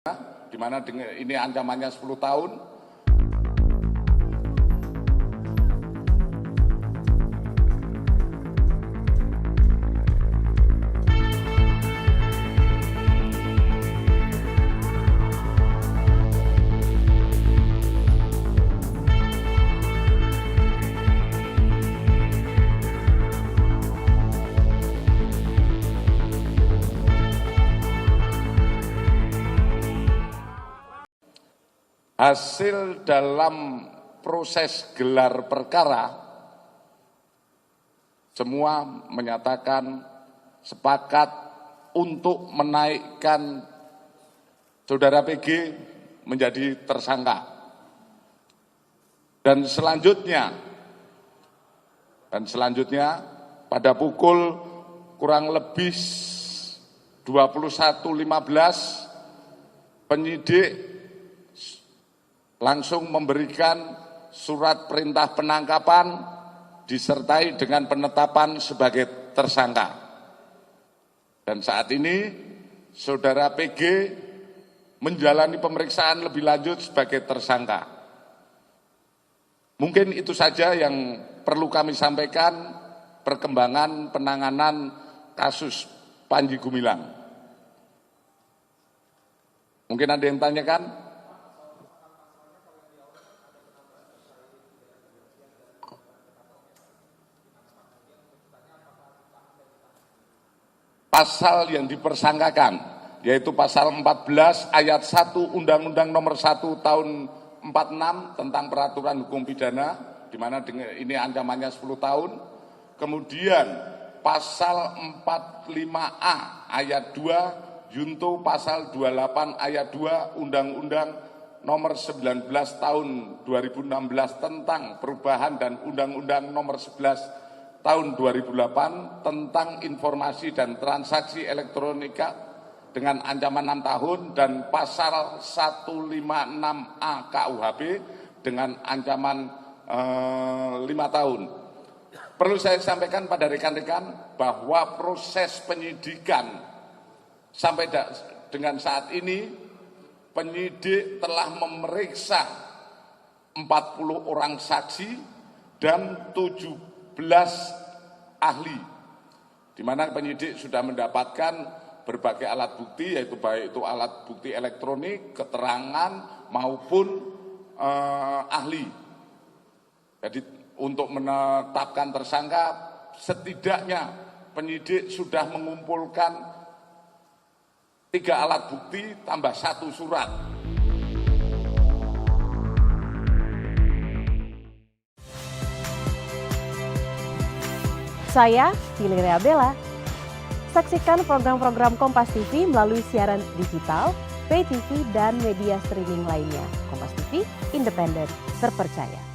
di mana ini ancamannya 10 tahun. Hasil dalam proses gelar perkara, semua menyatakan sepakat untuk menaikkan saudara PG menjadi tersangka. Dan selanjutnya pada pukul kurang lebih 21.15 penyidik langsung memberikan surat perintah penangkapan disertai dengan penetapan sebagai tersangka. Dan saat ini saudara PG menjalani pemeriksaan lebih lanjut sebagai tersangka. Mungkin itu saja yang perlu kami sampaikan perkembangan penanganan kasus Panji Gumilang. Mungkin ada yang tanyakan? Pasal yang dipersangkakan, yaitu pasal 14 ayat 1 Undang-Undang nomor 1 tahun 46 tentang peraturan hukum pidana, di mana ini ancamannya 10 tahun. Kemudian pasal 45A ayat 2, junto pasal 28 ayat 2 Undang-Undang nomor 19 tahun 2016 tentang perubahan dan Undang-Undang nomor 11 tahun 2008 tentang informasi dan transaksi elektronika dengan ancaman 6 tahun dan pasal 156A KUHP dengan ancaman 5 tahun. Perlu saya sampaikan pada rekan-rekan bahwa proses penyidikan sampai dengan saat ini penyidik telah memeriksa 40 orang saksi dan 17 ahli, di mana penyidik sudah mendapatkan berbagai alat bukti, yaitu baik itu alat bukti elektronik, keterangan maupun ahli. Jadi untuk menetapkan tersangka, setidaknya penyidik sudah mengumpulkan 3 alat bukti tambah 1 surat. Saya Valeria Bella. Saksikan program-program Kompas TV melalui siaran digital, pay TV, dan media streaming lainnya. Kompas TV, independen, terpercaya.